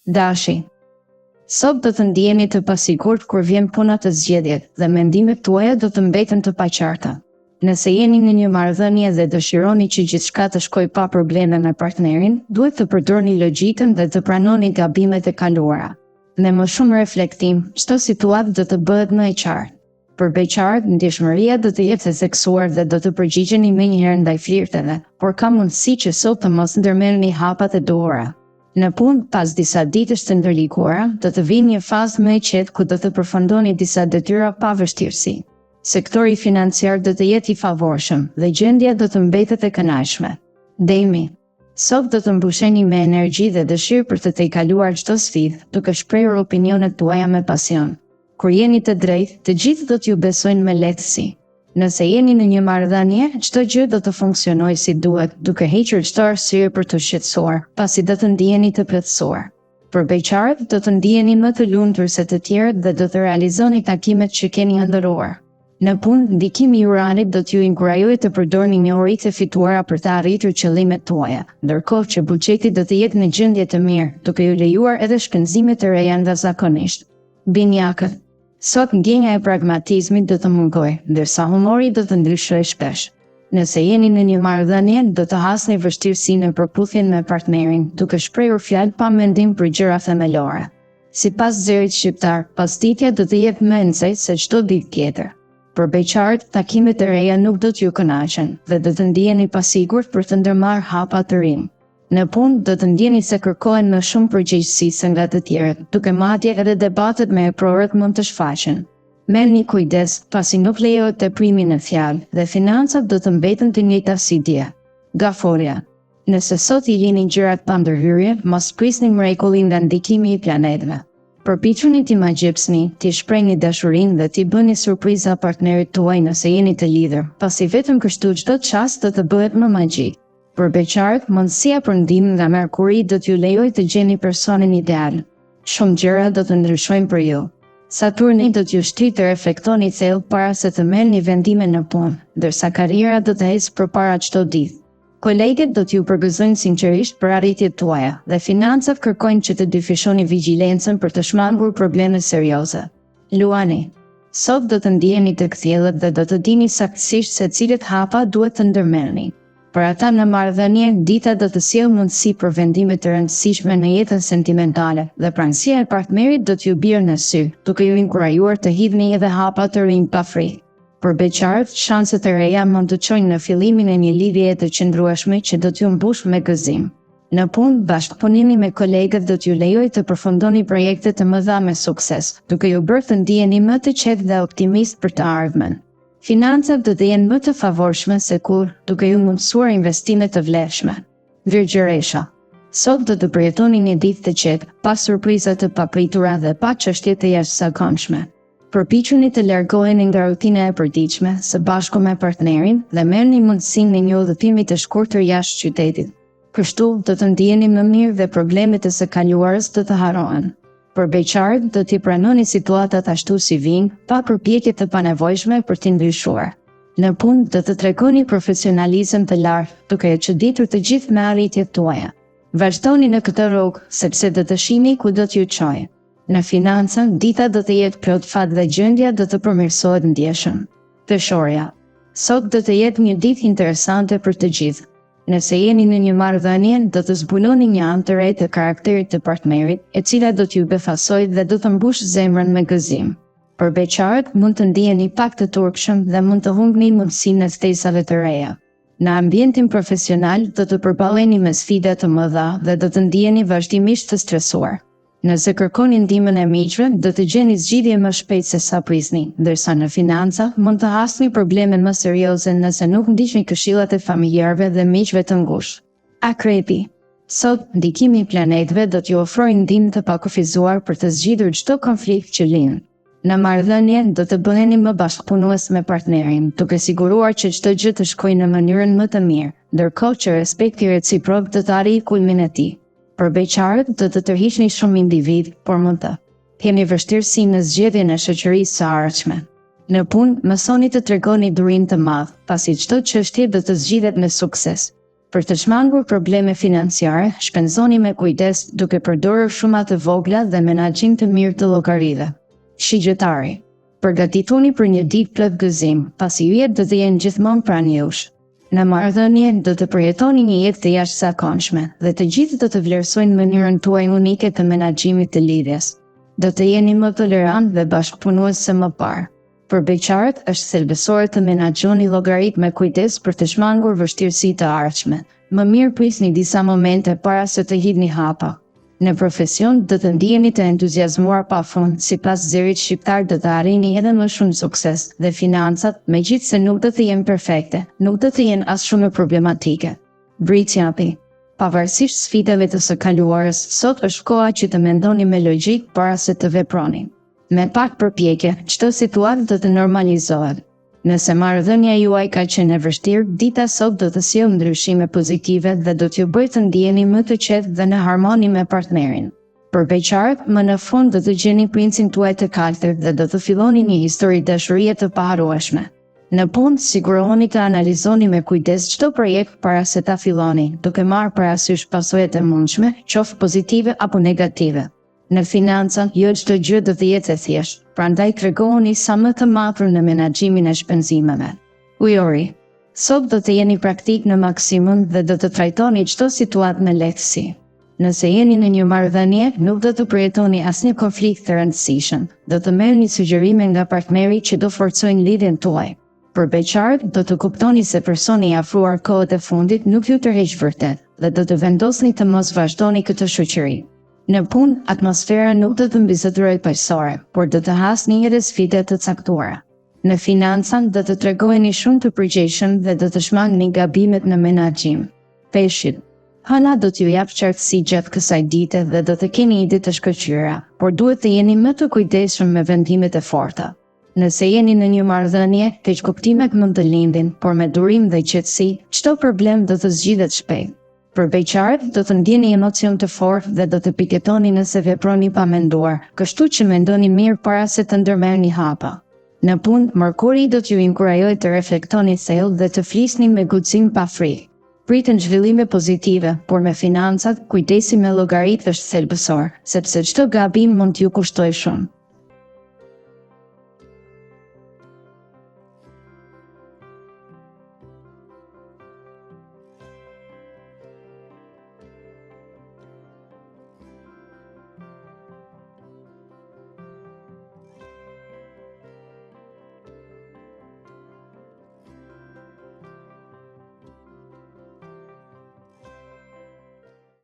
Dashi. Sot do të ndjeni të pasigurt kur vjen puna të zgjedhjet dhe mendimet tuaja do të mbeten të paqarta. Nëse jeni në një marrëdhënie dhe dëshironi që gjithçka të shkojë pa probleme me partnerin, duhet të përdorni logjikën dhe të pranoni gabimet e kaluara. Me më shumë reflektim, çdo situatë do të bëhet më e qartë. Për beqarët, ndjeshmëria do të jetë e theksuar dhe do të përgjigjeni menjëherë ndaj flirteve, por ka mundësi që sot të mos ndërmerrni hapat e duhura. Në punë, pas disa ditësh të ndërlikuara, do të vinë një fazë më e qetë ku do të përfundoni disa detyra pa vështirësi. Sektori financiar do të jetë i favorshëm dhe gjendja do të mbetet e kënaqshme. Demi. Sot do të mbusheni me energji dhe dëshirë për të tejkaluar çdo sfidë, duke shprehur opinionet tuaja me pasion. Kur jeni të drejtë, të gjithë do t'ju besojnë me lehtësi. Nëse jeni në një marrëdhënie, çdo gjë do të funksionojë si duhet, duke hequr çdo arsye për të shqetësuar, pasi do të ndiheni të plotësuar. Për beqarët, do të ndiheni më të lumtur se të tjerët dhe do të realizoni takimet që keni ëndërruar. Në punë, ndikimi i Uranit do t'ju inkurajojë të përdorni njohuritë e fituara për të arritur qëllimet tuaja, ndërkohë që buxheti do të jetë në gjendje të mirë, duke ju lejuar edhe shpenzime të reja zakonisht. Binjakët. Sot ndjenja e pragmatizmit do të mungojë, ndërsa humori do të ndryshojë shpesh. Nëse jeni në një marrëdhënie, do të hasni vështirësinë në përputhjen me partnerin, duke shprehur fjalë pa mendim për gjëra themelore. Sipas zërit shqiptar, pasditja do të jetë më e nxehtë se çdo ditë tjetër. Për beqarët, takimet e reja nuk do t'ju kënaqen dhe do të ndiheni pasigurt për të ndërmarrë hapa të rinj. Në punë, do të ndjeni se kërkohen më shumë përgjegjësi se nga të tjerët, duke madje edhe debatet me eprorët mund të shfaqen. Merrni kujdes, pasi nuk lejohet teprimi në fjalë dhe financat do të mbeten të njëjta si dje. Gaforja. Nëse sot I lini gjërat pa ndërhyrje, mos prisni mrekullin nga ndikimi I planetëve. Përpiquni t'i magjepsni, t'i shprehni dashurinë dhe t'i bëni surpriza partnerit tuaj nëse jeni të lidhur, pasi vetëm kështu çdo çast do të bëhet më magjik. Për beqarët, mundësia për ndihmë nga Merkuri do t'ju lejojë të gjeni personin ideal. Shumë gjëra do të ndryshojnë për ju. Saturni do t'ju shtyjë të reflektoni thellë para se të merrni vendime në punë, ndërsa karriera do të ecë përpara çdo ditë. Kolegët do t'ju përgëzojnë sinqerisht për arritjet tuaja dhe financat kërkojnë që të dyfishoni vigjilencën për të shmangur probleme serioze. Luani. Sot do të ndiheni të kthjellët dhe do të dini saktësisht se cilët hapa duhet të ndërmerrni. Për ata në marrëdhënie, dita do të sjellë mundësi për vendime të rëndësishme në jetën sentimentale dhe pranësia e partnerit do t'ju bjerë në sy, duke ju inkurajuar të hidhni edhe hapa të rinj pa frikë. Për beqarët, shanset e reja mund të çojnë në fillimin e një lidhjeje të qëndrueshme që do t'ju mbush me gëzim. Në punë, bashkëpunimi me kolegët do t'ju lejojë të përfundoni projekte të mëdha me sukses, duke ju bërë të ndiheni më të qetë dhe optimist për të ardhmen. Financat do të jenë më të favorshme se kur, duke ju mundësuar investime të vlefshme. Virgjëresha. Sot do të përjetoni një ditë të qetë, pa surpriza të papritura dhe pa çështje të jashtëzakonshme. Përpiquni të largoheni nga rutina e përditshme së bashku me partnerin dhe merrni mundësinë në një udhëtim të shkurtër jashtë qytetit. Kështu do të ndiheni më mirë dhe problemet e së kaluarës do të harrohen. Për beqarët, do t'i pranoni situatat ashtu si vijnë, pa përpjekje të panevojshme për t'i ndryshuar. Në punë, do të tregoni profesionalizëm të lartë, duke e çuditur të gjithë me arritjet tuaja. Vazhdoni në këtë rrugë, sepse do të shihni ku do t'ju çojë. Në financa, dita do të jetë plot fat dhe gjendja do të përmirësohet ndjeshëm. Peshorja. Sot do të jetë një ditë interesante për të gjithë. Nëse jeni në një marrëdhënie, do të zbuloni një anë të re të karakterit të partnerit, e cila do t'ju befasojë dhe do të mbush zemrën me gëzim. Për beqarët, mund të ndiheni pak të turpshëm dhe mund të humbni mundësinë e ftesave të reja. Në ambientin profesional, do të përballeni me sfida të mëdha dhe do të ndiheni vazhdimisht të stresuar. Nëse kërkoni ndihmën e miqve, do të gjeni zgjidhje më shpejt se sa prisni, ndërsa në financa mund të hasni probleme më serioze nëse nuk ndiqni këshillat e familjarëve dhe miqve të ngushtë. Akrepi. Sot, ndikimi I planetëve do t'ju ofrojë ndihmë të pakufizuar për të zgjidhur çdo konflikt që lind. Në marrëdhënie do të bëheni më bashkëpunues me partnerin, duke siguruar që çdo gjë të shkojë në mënyrën më të mirë, ndërkohë që respekti reciprok do të arrijë kulmin e tij. Për beqarët do të tërhiqni shumë individ, por mund të keni vështirësi në zgjedhjen e shoqërisë së ardhshme. Në punë, mësoni të tregoni durim të madh, pasi çdo çështje do të zgjidhet me sukses. Për të shmangur probleme financiare, shpenzoni me kujdes duke përdorur shuma të vogla dhe menaxhim të mirë të llogarive. Shigjetari, përgatituni për një ditë plot gëzim, pasi yjet do të jenë gjithmonë pranë jush. Në marrëdhënie do të përjetoni një jetë të jashtëzakonshme dhe të gjithë do të vlerësojnë mënyrën tuaj unike të menaxhimit të lidhjes. Do të jeni më tolerant dhe bashkëpunues se më parë. Për beqarët është thelbësore të menaxhoni llogaritë me kujdes për të shmangur vështirësitë të ardhshme. Më mirë prisni disa momente para se të hidhni hapa. Në profesion do të ndiheni të entuziazmuar pafund, sipas zërit shqiptar do të arrini edhe më shumë sukses dhe financat, megjithse nuk do të jenë perfekte, nuk do të jenë as shumë problematike. Britsjapi. Pavarësisht sfidave të së kaluarës, sot është koha që të mendoni me logjik para se të veproni. Me pak përpjekje, çdo situatë do të normalizohet. Nëse marrëdhënia juaj ka qenë e vështirë, dita sot do të sjellë ndryshime pozitive dhe do t'ju bëjë të ndiheni më të qetë dhe në harmoni me partnerin. Për beqarët, më në fund do të gjeni princin tuaj të kaltër dhe do të filloni një histori dashurie të paharrueshme. Në punë, sigurohuni të analizoni me kujdes çdo projekt para se ta filloni, duke marrë parasysh pasojat e mundshme, qoftë pozitive apo negative. Në financa, jo çdo gjë do të jetë e thjeshtë, prandaj tregohuni sa më të matur në menaxhimin e shpenzimeve. Ujori. Sot do të jeni praktik në maksimum dhe do të trajtoni çdo situatë me lehtësi. Nëse jeni në një marrëdhënie, nuk do të përjetoni asnjë konflikt të rëndësishëm. Do të merrni sugjerime nga partneri që do forcojnë lidhjen tuaj. Për beqarët, do të kuptoni se personi i afruar kohët e fundit nuk ju tërheq vërtet dhe do të vendosni të mos vazhdoni këtë shoqëri. Në punë, atmosfera nuk do të mbizotërohet paqësore, por do të hasni edhe sfida të caktuara. Në financa do të tregoheni shumë të përgjegjshëm dhe do të shmangni gabimet në menaxhim. Peshqit. Hëna do t'ju jap qartësi gjatë kësaj dite dhe do të keni ide të shkëlqyera, por duhet të jeni më të kujdesshëm me vendimet e forta. Nëse jeni në një marrëdhënie, keqkuptimet mund të lindin, por me durim dhe qetësi, çdo problem do të zgjidhet shpejt. Për beqarët, do të ndjeni emocion të fortë dhe do të piketoni nëse veproni pa menduar, kështu që mendoni mirë para se të ndërmerrni hapa. Në punë, Mërkuri do t'ju inkurajojë të reflektoni thellë dhe të flisni me guxim pa frikë. Pritën zhvillime pozitive, por me financat, kujdesi me llogaritë është thelbësor, sepse çdo gabim mund t'ju kushtojë shumë.